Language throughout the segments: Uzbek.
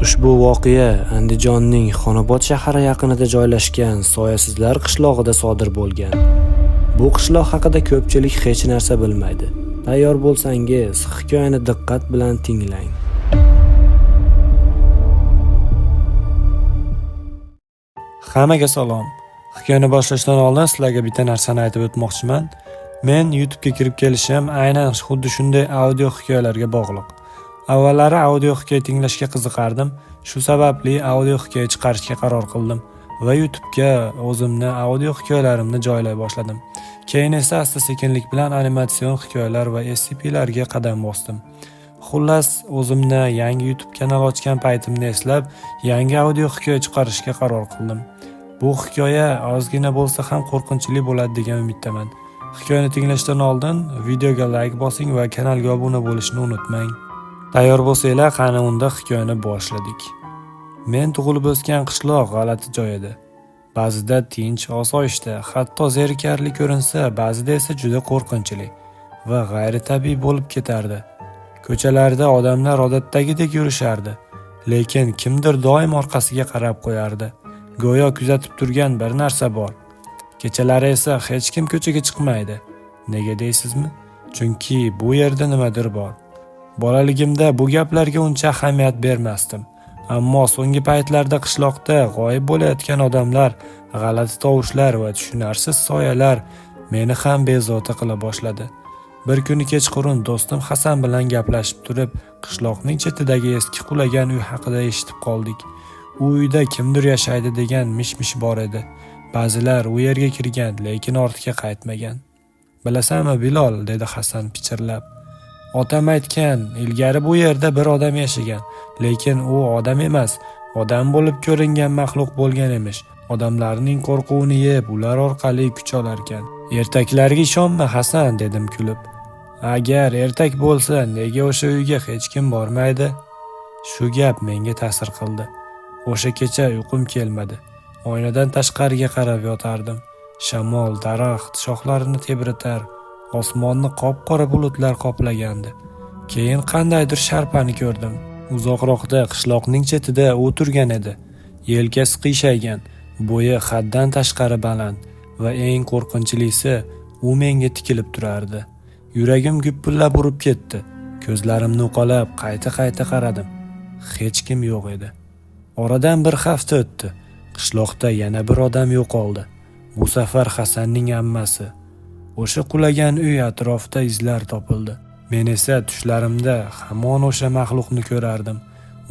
Ushbu voqea Andijonning Xonobod shahri yaqinida joylashgan Soyasizlar qishlog'ida sodir bo'lgan. Bu qishloq haqida ko'pchilik hech narsa bilmaydi. Tayyor bo'lsangiz, hikoyani diqqat bilan tinglang. Hammaga salom. Hikoyani boshlashdan oldin sizlarga bitta narsani aytib o'tmoqchiman. Men YouTube'ga kirib kelishim aynan xuddi shunday audio hikoyalarga bog'liq. Avvallari audio hikoya tinglashga qiziqardim. Shu sababli audio hikoya chiqarishga qaror qildim va YouTube'ga o'zimni audio hikoyalarimni joylay boshladim. Keyin esa asta-sekinlik bilan animatsion hikoyalar va SCP'larga qadam bosdim. Xullas, o'zimni yangi YouTube kanal ochgan paytimni eslab, yangi audio hikoya chiqarishga qaror qildim. Bu hikoya ozgina bo'lsa ham qo'rqinchli bo'ladi degan umiddaman. Hikoyani tinglashdan oldin videoga like bosing va kanalga obuna bo'lishni unutmang. Tayyor bo'lsanglar, qani unda hikoyani boshladik. Men tug'ilib o'sgan qishloq g'alati joy edi. Ba'zida tinch, osoyishta, hatto zerikarli ko'rinsa, ba'zida esa juda qo'rqinchli va g'ayritabiiy bo'lib ketardi. Ko'chalarda odamlar odatdagidek yurishardi, lekin kimdir doim orqasiga qarab qo'yardi. Go'yo kuzatib turgan bir narsa bor. Kechalari esa hech kim ko'chaga chiqmaydi. Nega deysizmi? Chunki bu yerda nimadir bor. Bolaligimda bu gaplarga uncha ahamiyat bermasdim. Ammo so'nggi paytlarda qishloqda g'oyib bo'layotgan odamlar, g'alati tovushlar va tushunarsiz soyalar meni ham bezovta qila boshladi. Bir kuni kechqurun do'stim Hasan bilan gaplashib turib, qishloqning chetidagi eski qulagan uy haqida eshitib qoldik. U uyda kimdir yashaydi degan mish-mish bor edi. Ba'zilar u yerga kirgan, lekin ortga qaytmagan. Bilasanmi Bilol, dedi Hasan pichirlab. Otam aytgan, ilgari bu yerda bir odam yashagan, lekin u odam emas, odam bo'lib ko'ringan maxluq bo'lgan emish. Odamlarning qo'rquvini yeb, ular orqali kuch olarkan. Ertaklarga ishonma Hasan, dedim kulib. Agar ertak bo'lsa, nega o'sha uyga hech kim bormaydi? Shu gap menga ta'sir qildi. O'sha kecha uyqum kelmadi. Oynadan tashqariga qarab yotardim. Shamol daraxt shoxlarini tebratar, osmonni qop-qora bulutlar qoplagandi. Keyin qandaydir sharpani ko'rdim. Uzoqroqda qishloqning chetida u turgan edi. Yelkasi qiyshaygan, bo'yi haddan tashqari baland va eng qo'rqinchlisi, u menga tikilib turardi. Yuragim gupillab urib ketdi. Ko'zlarimni uqalab qayta-qayta qaradim. Hech kim yo'q edi. Oradan bir hafta o'tdi. Qishloqda yana bir odam yo'qoldi. Bu safar Hasanning ammasi. O'sha qulagan uy atrofida izlar topildi. Men esa tushlarimda hamon o'sha maxluqni ko'rardim.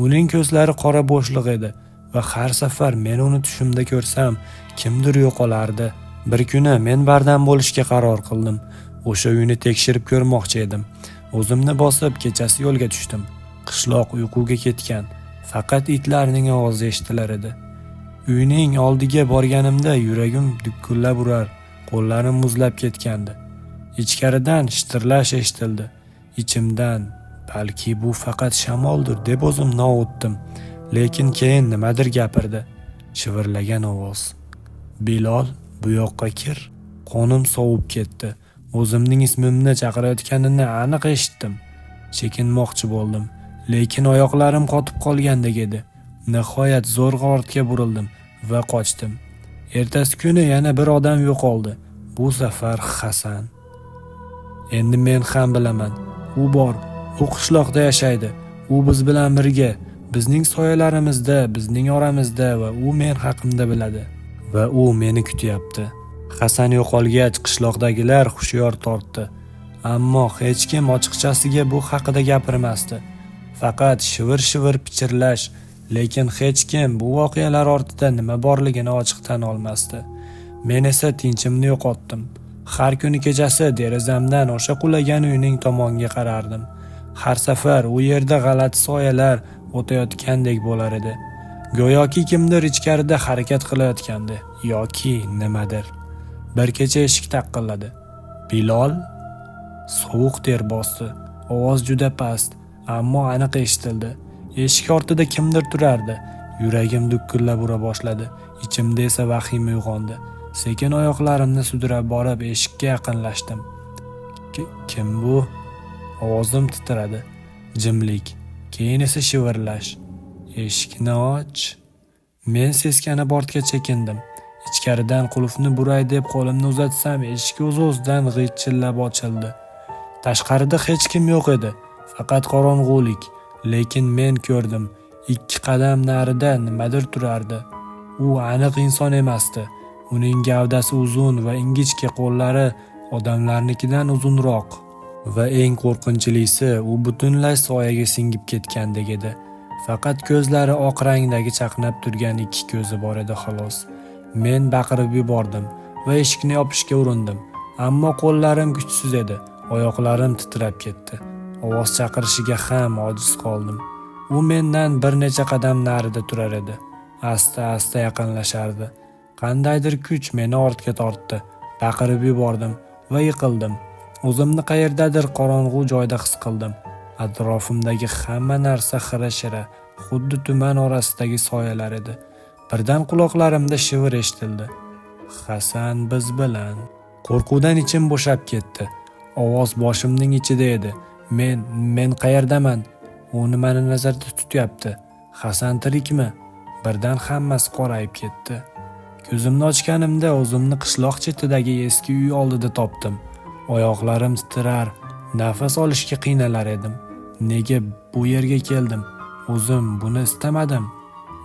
Uning ko'zlari qora bo'shliq edi va har safar men uni tushimda ko'rsam, kimdir yo'qolardi. Bir kuni men bardam bo'lishga qaror qildim. O'sha uyni tekshirib ko'rmoqchi edim. O'zimni bosib kechasi yo'lga tushdim. Qishloq uyquga ketgan, faqat itlarning ovozi eshitilar edi. Uyning oldiga borganimda yuragim dukkullab urar, qo'llarim muzlab ketgandi. Ichkaridan shitirlash eshitildi. Ichimdan, balki bu faqat shamoldir deb o'zimni ovutdim. Lekin keyin nimadir gapirdi. Shivirlagan ovoz. Bilol, bu yoqqa kir. Qonim sovib ketdi. O'zimning ismimni chaqirayotganini aniq eshitdim. Chekinmoqchi bo'ldim, lekin oyoqlarim qotib qolgandek edi. Nihoyat zo'rg'a ortga burildim va qochdim. Ertasi kuni yana bir odam yo'qoldi. Bu safar Hasan. Endi men ham bilaman. U bor, u qishloqda yashaydi. U biz bilan birga, bizning soyalarimizda, bizning oramizda va u men haqimda biladi. Va u meni kutyapti. Hasan yo'qolgach, qishloqdagilar hushyor tortdi. Ammo hech kim ochiqchasiga bu haqida gapirmasdi. Faqat shivir-shivir pichirlash, lekin hech kim bu voqealar ortida nima borligini ochiq tan olmasdi. Men esa tinchimni yo'qotdim. Har kuni kechasi derazamdan o'sha qulagan uyning tomoniga qarardim. Har safar u yerda g'alati soyalar o'tayotgandek bo'lar edi. Go'yoki kimdir ichkarida harakat qilayotgandi yoki nimadir. Bir kecha eshik taqilladi. Bilol sovuq ter bosdi. Ovoz juda past, ammo aniq eshitildi. Eshik ortida kimdir turardi. Yuragim dukkullab ura boshladi. Ichimda esa vahima uyg'ondi. Sekin oyoqlarimni sudrab borib eshikka yaqinlashdim. Kim bu? Ovozim titradi. Jimlik. Keyin esa shivirlash. eshikni och. Men seskanib ortga chekindim. Ichkaridan qulfni buray deb qo'limni uzatsam, eshik o'z-o'zidan g'ijillab ochildi. Tashqarida hech kim yo'q edi, faqat qorong'ulik. Lekin men ko'rdim, 2 qadam narida nimadir turardi. U aniq inson emasdi. Uning gavdasi uzun va ingichka, qo'llari odamlarnikidan uzunroq. Va eng qo'rqinchlisi, u butunlay soyaga singib ketgandek edi. Faqat ko'zlari oq rangdagi chaqnab turgan 2 ko'zi bor edi xolos. Men baqirib yubordim va eshikni yopishga urindim, ammo qo'llarim kuchsiz edi. Oyoqlarim titrab ketdi. Ovoz chaqirishiga ham ojiz qoldim. U mendan bir necha qadam narida turar edi. Asta-asta yaqinlashardi. Qandaydir kuch meni ortga tortdi. Baqirib yubordim va yiqildim. O'zimni qayerdadir qorong'u joyda his qildim. Atrofimdagi hamma narsa xira-shira, xuddi tuman orasidagi soyalar edi. Birdan quloqlarimda shivir eshitildi. Hasan biz bilan. Qo'rquvdan ichim bo'shab ketdi. Ovoz boshimning ichida edi. Men qayerdaman? U nimani nazarda tutyapti? Hasan tirikmi? Birdan hammasi qorayib ketdi. Ko'zimni ochganimda o'zimni qishloq chetidagi eski uy oldida topdim. Oyoqlarim titrar, nafas olishga qiynalar edim. Nega bu yerga keldim? O'zim buni istamadim.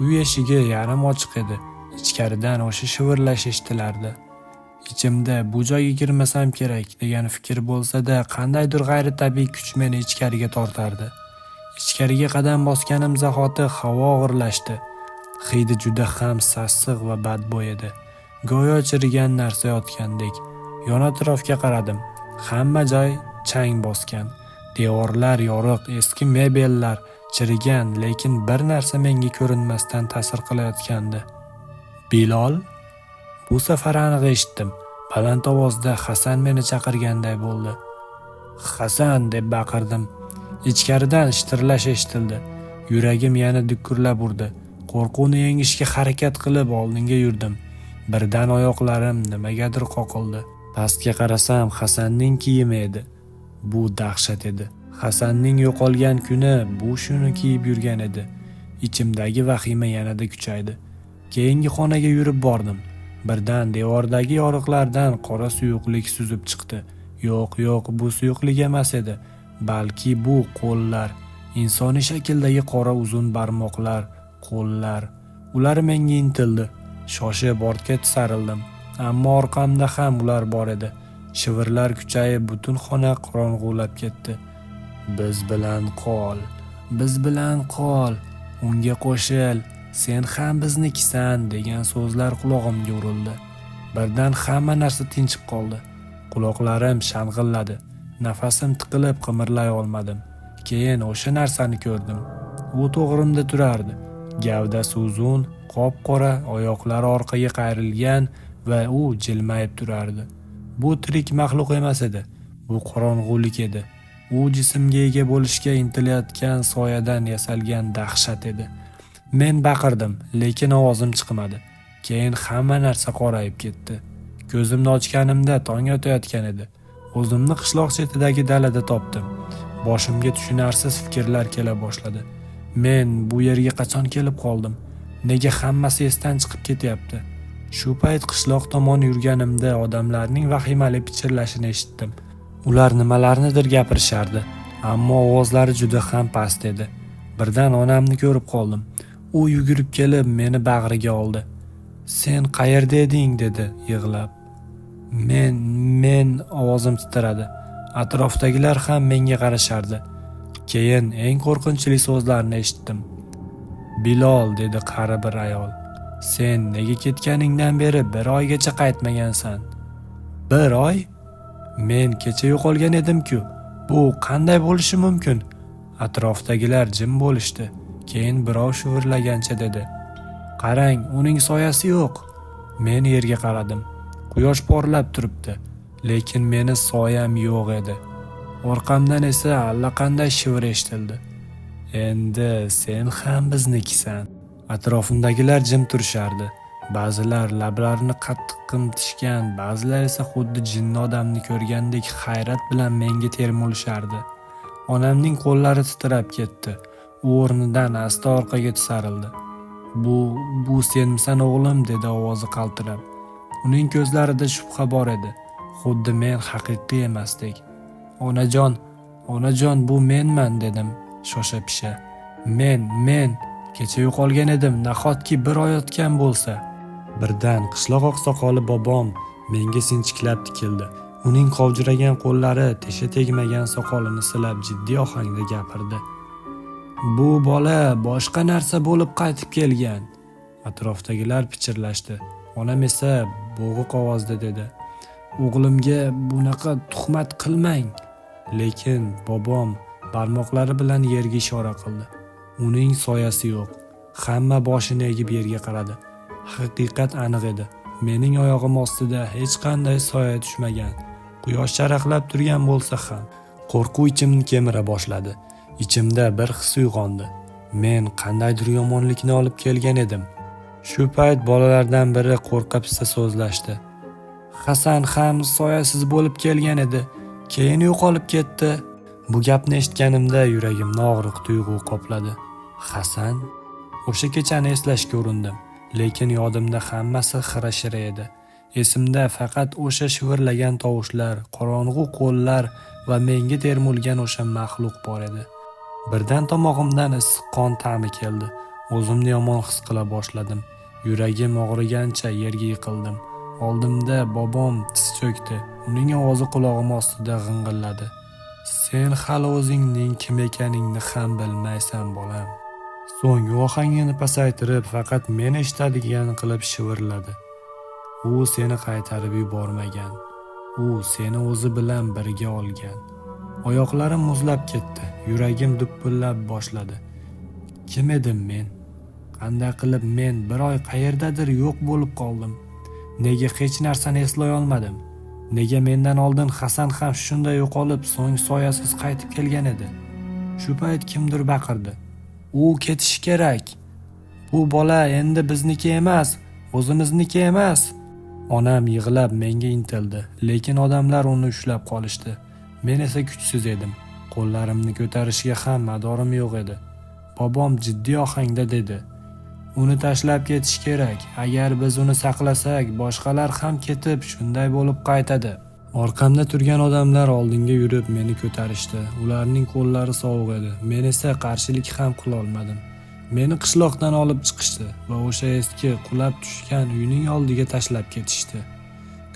Uy eshigi yarim ochiq edi. Ichkaridan o'sha shivirlash eshitilardi. Ichimda bu joyga kirmasam kerak degan fikr bo'lsa-da, qandaydir g'ayritabiiy kuch meni ichkariga tortardi. Ichkariga qadam bosganim zahoti havo og'irlashdi. Hidi juda ham sassiq va badbo'y edi. Go'yo chirigan narsa yotgandek. Yon atrofga qaradim. Hamma joy chang bosgan. Devorlar yoriq, eski mebellar chirigan, lekin bir narsa menga ko'rinmasdan ta'sir qilayotgandi. Bilol? Bu safar aniq eshitdim. Baland ovozda Hasan meni chaqirganday bo'ldi. Hasan deb baqirdim. Ichkaridan shitirlash eshitildi. Yuragim yana dukurlab urdi. Qo'rquvni yengishga harakat qilib oldinga yurdim. Birdan oyoqlarim nimagadir qoqildi. Pastga qarasam, Hasanning kiyimi edi. Bu dahshat edi. Hasanning yo'qolgan kuni bu shuni kiyib yurgan edi. Ichimdagi vahima yanada kuchaydi. Keyingi xonaga yurib bordim. Birdan devordagi yoriqlardan qora suyuqlik suzib chiqdi. Yo'q, bu suyuqlik emas edi, balki bu qo'llar, insoniy shakldagi qora uzun barmoqlar, qo'llar. Ular menga intildi. Shoshib ortga tisarildim, ammo orqamda ham ular bor edi. Shivirlar kuchayib butun xona qorong'ulab ketdi. Biz bilan qol, unga qo'shil, sen ham biznikisan degan so'zlar quloqimga urildi. Birdan hamma narsa tinchib qoldi. Quloqlarim shang'illadi. Nafasim tiqilib qimirlay olmadim. Keyin o'sha narsani ko'rdim. U to'g'rimda turardi. Gavdasi uzun, qop-qora, oyoqlari orqaga qayrilgan va u jilmayib turardi. Bu tirik maxluq emas edi. Bu qorong'ulik edi. U jismga ega bo'lishga intilayotgan soyadan yasalgan dahshat edi. Men baqirdim, lekin ovozim chiqmadi. Keyin hamma narsa qorayib ketdi. Ko'zimni ochganimda tong otayotgan edi. O'zimni qishloq chetidagi dalada topdim. Boshimga tushunarsiz fikrlar kela boshladi. Men bu yerga qachon kelib qoldim? Nega hammasi esdan chiqib ketyapti? Shu payt qishloq tomon yurganimda odamlarning vahimali pichirlashini eshitdim. Ular nimalarnidir gapirishardi, ammo ovozlari juda ham past edi. Birdan onamni ko'rib qoldim. U yugurib kelib meni bag'riga oldi. "Sen qayerda eding?" dedi yig'lab. Men ovozim titradi. Atrofdagilar ham menga qarashardi. Keyin eng qo'rqinchli so'zlarni eshitdim. "Bilol", dedi qari bir ayol. "Sen nega ketganingdan beri 1 oygacha qaytmagansan?" 1 oy? Men kecha yo'qolgan edim-ku. Bu qanday bo'lishi mumkin? Atrofdagilar jim bo'lishdi. Keyin birov shivirlagancha dedi. "Qarang, uning soyasi yo'q." Men yerga qaradim. Quyosh porlab turibdi, lekin meni soyam yo'q edi. Orqamdan esa allaqanday shivir eshitildi. "Endi sen ham biznikisan." Atrofimdagilar jim turishardi. Ba'zilar lablarini qattiq qimtishgan, ba'zilar esa xuddi jinni odamni ko'rgandek hayrat bilan menga termulishardi. Onamning qo'llari titrab ketdi. U o'rnidan asta orqaga tisarildi. Bu senmisan o'g'lim, dedi ovozi qaltirab. Uning ko'zlarida shubha bor edi, xuddi men haqiqiy emasdek. Onajon, bu menman, dedim shosha-pisha. Men kecha yo'qolgan edim, nahotki bir oy o'tgan bo'lsa. Birdan qishloq oqsoqoli bobom menga sinchiklab tikildi. Uning qovjiragan qo'llari tesha tegmagan soqolini silab jiddiy ohangda gapirdi. Bu bola boshqa narsa bo'lib qaytib kelgan. Atrofdagilar pichirlashdi. Onam esa bo'g'iq ovozda dedi: "O'g'limga bunaqa tuhmat qilmang." Lekin bobom barmoqlari bilan yerga ishora qildi. Uning soyasi yo'q. Hamma boshini egib yerga qaradi. Haqiqat aniq edi. Mening oyog'im ostida hech qanday soya tushmagan. Quyosh charaqlab turgan bo'lsa ham qo'rquv ichimni kemira boshladi. Ichimda bir his uyg'ondi. Men qandaydir yomonlikni olib kelgan edim. Shu payt bolalardan biri qo'rqa-pisa so'zlashdi. Hasan ham soyasiz bo'lib kelgan edi, keyin yo'qolib ketdi. Bu gapni eshitganimda yuragimni og'riq tuyg'u qopladi. Hasan? O'sha kechani eslashga urindim, lekin yodimda hammasi xira-shira edi. Esimda faqat o'sha shivirlagan tovushlar, qorong'u qo'llar va menga termulgan o'sha maxluq bor edi. Birdan tomog'imdan issiq qon ta'mi keldi. O'zimni yomon his qila boshladim. Yuragim og'rigancha yerga yiqildim. Oldimda bobom tiz cho'kdi. Uning ovozi qulog'im ostida g'ing'illadi. Sen hali o'zingning kim ekaningni ham bilmaysan, bolam. So'ng ohangini pasaytirib, faqat men eshitadigan qilib shivirladi. U seni qaytarib yubormagan. U seni o'zi bilan birga olgan. Oyoqlarim muzlab ketdi. Yuragim dupullab boshladi. Kim edim men? Qanday qilib men bir oy qayerdadir yo'q bo'lib qoldim? Nega hech narsani eslay olmadim? Nega mendan oldin Hasan ham shunday yo'qolib, so'ng soyasiz qaytib kelgan edi? Shu payt kimdir baqirdi. U ketishi kerak. Bu bola endi bizniki emas, o'zimizniki emas. Onam yig'lab menga intildi, lekin odamlar uni ushlab qolishdi. Men esa kuchsiz edim. Qo'llarimni ko'tarishga ham madorim yo'q edi. Bobom jiddiy ohangda dedi: "Uni tashlab ketish kerak. Agar biz uni saqlasak, boshqalar ham ketib shunday bo'lib qaytadi." Orqamda turgan odamlar oldinga yurib meni ko'tarishdi. Ularning qo'llari sovuq edi. Men esa qarshilik ham qila olmadim. Meni qishloqdan olib chiqishdi va o'sha eski qulab tushgan uyning oldiga tashlab ketishdi.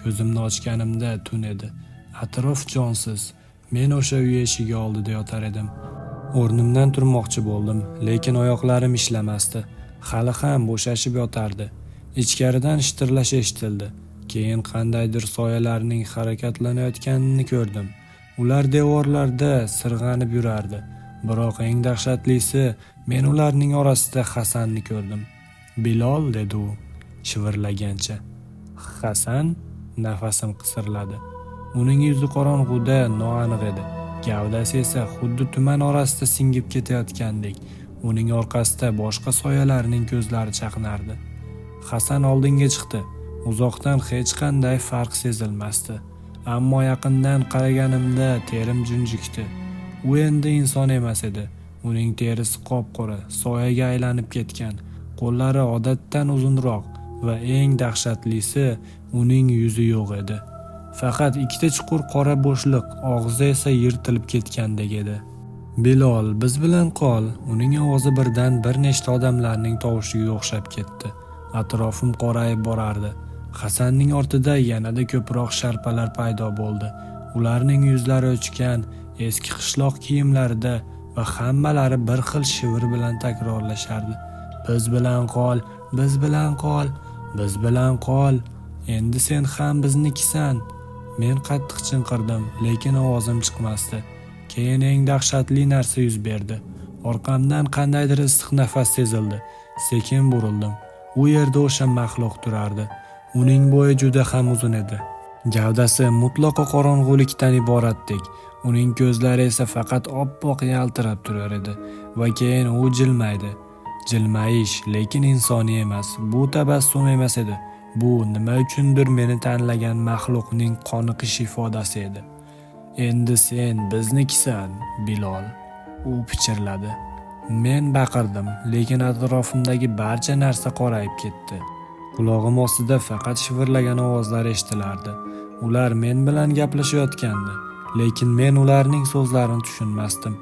Ko'zimni ochganimda tun edi. Atrof jonsiz. Men o'sha uy eshigi oldida yotar edim. O'rnimdan turmoqchi bo'ldim, lekin oyoqlarim ishlamasdi. Hali ham bo'shashib yotardi. Ichkaridan shitirlash eshitildi. Keyin qandaydir soyalarning harakatlanayotganini ko'rdim. Ular devorlarda sirg'anib yurardi. Biroq eng dahshatlisi, men ularning orasida Hasanni ko'rdim. "Bilol", dedi u shivirlagancha. "Hasan?" Nafasim qisirladi. Uning yuzi qorong'uda noaniq edi. Gavdasi esa xuddi tuman orasida singib ketayotgandek. Uning orqasida boshqa soyalarning ko'zlari chaqnardi. Hasan oldinga chiqdi. Uzoqdan hech qanday farq sezilmasdi. Ammo yaqindan qaraganimda terim junjikdi. U endi inson emas edi. Uning terisi qop-qora, soyaga aylanib ketgan, qo'llari odatdan uzunroq va eng dahshatlisi, uning yuzi yo'q edi. Faqat ikkita chuqur qora bo'shliq, og'zi esa yirtilib ketgandek edi. "Bilol, biz bilan qol." Uning ovozi birdan bir nechta odamlarning tovushiga o'xshab ketdi. Atrofim qorayib borardi. Hasanning ortida yanada ko'proq sharpalar paydo bo'ldi. Ularning yuzlari o'chgan, eski qishloq kiyimlarida va hammalari bir xil shivir bilan takrorlashardi. "Biz bilan qol, biz bilan qol, biz bilan qol. Endi sen ham biznikisan." Men qattiq chinqirdim, lekin ovozim chiqmasdi. Keyin eng dahshatli narsa yuz berdi. Orqamdan qandaydir issiq nafas sezildi. Sekin burildim. U yerda o'sha maxluq turardi. Uning bo'yi juda ham uzun edi. Gavdasi mutlaqo qorong'ulikdan iboratdek. Uning ko'zlari esa faqat oppoq yaltirab turar edi va keyin u jilmaydi. Jilmayish, lekin insoniy emas. Bu tabassum emas edi. Bu nima uchundir meni tanlagan maxluqning qoniqish ifodasi edi. "Endi sen biznikisan, Bilol", u pichirladi. Men baqirdim, lekin atrofimdagi barcha narsa qorayib ketdi. Qulog'im ostida faqat shivirlagan ovozlar eshitilardi. Ular men bilan gaplashayotgandi, lekin men ularning so'zlarini tushunmasdim.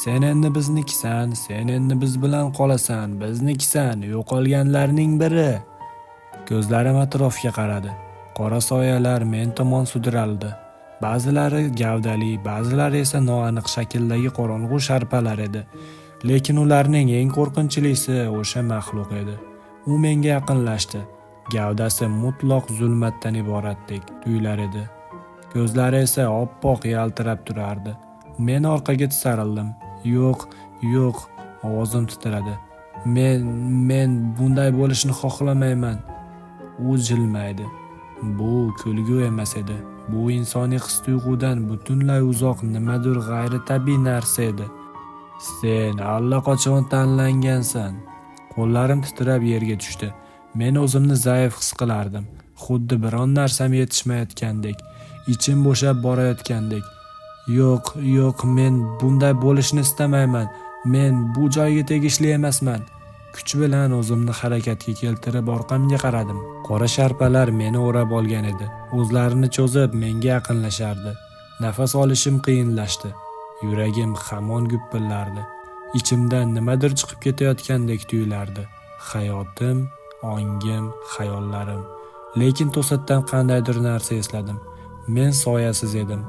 Sen endi biznikisan, sen endi biz bilan qolasan, biznikisan, yo'qolganlarning biri. Ko'zlarim atrofga qaradi. Qora soyalar men tomon sudraldi. Ba'zilari gavdali, ba'zilari esa noaniq shakldagi qorong'u sharpalar edi. Lekin ularning eng qo'rqinchlisi o'sha maxluq edi. U menga yaqinlashdi. Gavdasi mutlaq zulmatdan iboratdek tuyular edi. Ko'zlari esa oppoq yaltirab turardi. Men orqaga tisarildim. Yo'q, ovozim titradi. Men bunday bo'lishini xohlamayman. U jilmaydi. Bu kulgu emas edi. Bu insoniy his-tuyg'udan butunlay uzoq nimadir g'ayritabiiy narsa edi. Sen allaqachon tanlangansan. Qo'llarim titrab yerga tushdi. Men o'zimni zaif his qilardim. Xuddi biron narsam yetishmayotgandek, ichim bo'shab borayotgandek. Yo'q, men bunday bo'lishni istamayman. Men bu joyga tegishli emasman. Kuch bilan o'zimni harakatga keltirib orqamga qaradim. Qora sharpalar meni o'rab olgan edi. O'zlarini cho'zib menga yaqinlashardi. Nafas olishim qiyinlashdi. Yuragim hamon gupillardi. Ichimdan nimadir chiqib ketayotgandek tuyulardi. Hayotim, ongim, xayollarim. Lekin to'satdan qandaydir narsa esladim. Men soyasiz edim.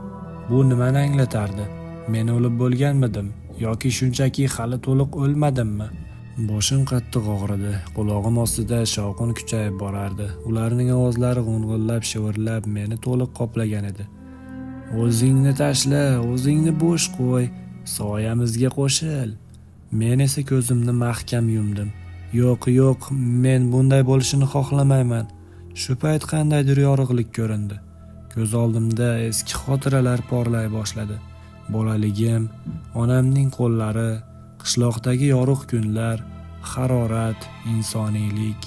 Bu nimani anglatardi? Men o'lib bo'lganmidim yoki shunchaki hali to'liq o'lmadimmi? Boshim qattiq og'ridi. Qulog'im ostida shovqin kuchayib borardi. Ularning ovozlari g'ung'illab, shivirlab meni to'liq qoplagan edi. O'zingni tashla, o'zingni bo'sh qo'y, soyamizga qo'shil. Men esa ko'zimni mahkam yumdim. Yo'q, men bunday bo'lishini xohlamayman. Shu payt qandaydir yorug'lik ko'rindi. Ko'z oldimda eski xotiralar porlay boshladi. Bolaligim, onamning qo'llari, qishloqdagi yorug' kunlar, harorat, insoniylik.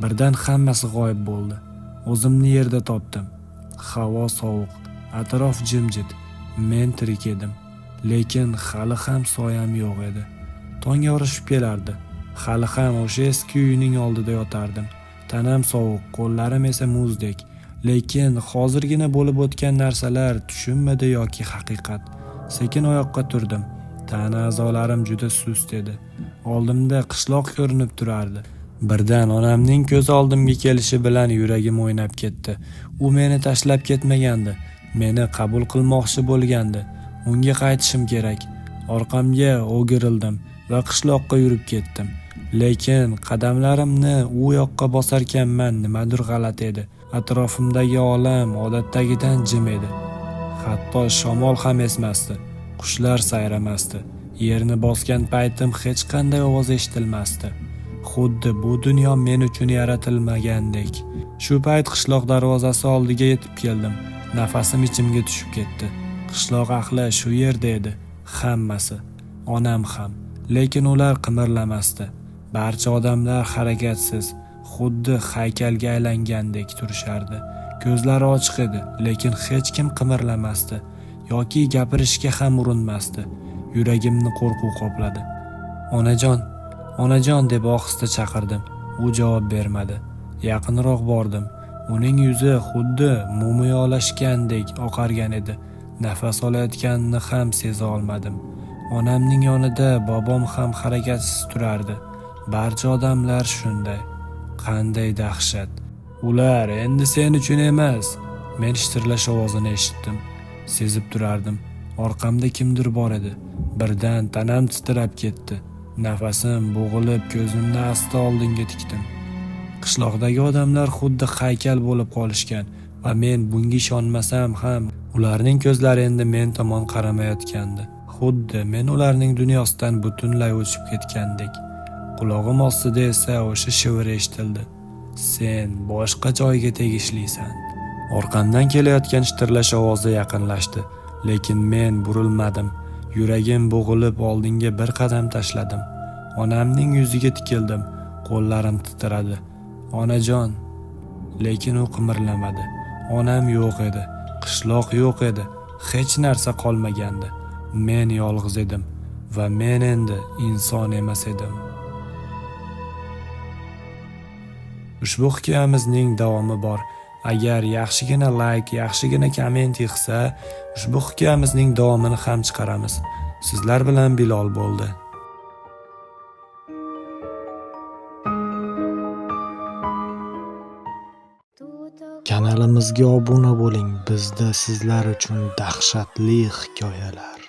Birdan hammasi g'oyib bo'ldi. O'zimni yerda topdim. Havo sovuq, atrof jimjit. Men tirik edim, lekin hali ham soyam yo'q edi. Tong yorishib kelardi. Hali ham o'sha eski uyning oldida yotardim. Tanam sovuq, qo'llarim esa muzdek. Lekin hozirgina bo'lib o'tgan narsalar tushunmadi yoki haqiqat. Sekin oyoqqa turdim. Tana a'zolarim juda sust edi. Oldimda qishloq ko'rinib turardi. Birdan onamning ko'z oldimga kelishi bilan yuragim o'ynab ketdi. U meni tashlab ketmagandi. Meni qabul qilmoqchi bo'lgandi. Unga qaytishim kerak. Orqamga o'girildim va qishloqqa yurib ketdim. Lekin qadamlarimni u yoqqa bosarkanman nimadir g'alati edi. Atrofimdagi olam odatdagidan jim edi. Hatto shamol ham esmasdi. Qushlar sayramasdi. Yerni bosgan paytim hech qanday ovoz eshitilmasdi. Xuddi bu dunyo men uchun yaratilmagandek. Shu payt qishloq darvozasi oldiga yetib keldim. Nafasim ichimga tushib ketdi. Qishloq ahli shu yerda edi. Hammasi. Onam ham. Lekin ular qimirlamasdi. Barcha odamlar harakatsiz, xuddi haykalga aylangandek turishardi. Ko'zlari ochiq edi, lekin hech kim qimirlamasdi yoki gapirishga ham urinmasdi. Yuragimni qo'rquv qopladi. Onajon deb ohista chaqirdim. U javob bermadi. Yaqinroq bordim. Uning yuzi xuddi mumiyolashgandek oqargan edi. Nafas olayotganini ham seza olmadim. Onamning yonida bobom ham harakatsiz turardi. Barcha odamlar shunday. Qanday dahshat. Ular endi sen uchun emas. Men shitirlash ovozini eshitdim. Sezib turardim. Orqamda kimdir bor edi. Birdan tanam titrab ketdi. Nafasim bo'g'ilib, ko'zimni asta oldinga tikdim. Qishloqdagi odamlar xuddi haykal bo'lib qolishgan va men bunga ishonmasam ham ularning ko'zlari endi men tomon qaramayotgandi. Xuddi men ularning dunyosidan butunlay o'chib ketgandek. Qulog'im ostida esa o'sha shivir eshitildi. Sen boshqa joyga tegishlisan. Orqamdan kelayotgan shitirlash ovozi yaqinlashdi, lekin men burilmadim. Yuragim bo'g'ilib oldinga bir qadam tashladim. Onamning yuziga tikildim. Qo'llarim titradi. Onajon, lekin u qimirlamadi. Onam yo'q edi. Qishloq yo'q edi. Hech narsa qolmagandi. Men yolg'iz edim. va men endi inson emas edim. Ushbu hikoyamizning davomi bor. Agar yaxshigina like, yaxshigina komment yig'sa, ushbu hikoyamizning davomini ham chiqaramiz. Sizlar bilan Bilol bo'ldi. Kanalimizga obuna bo'ling. Bizda sizlar uchun dahshatli hikoyalar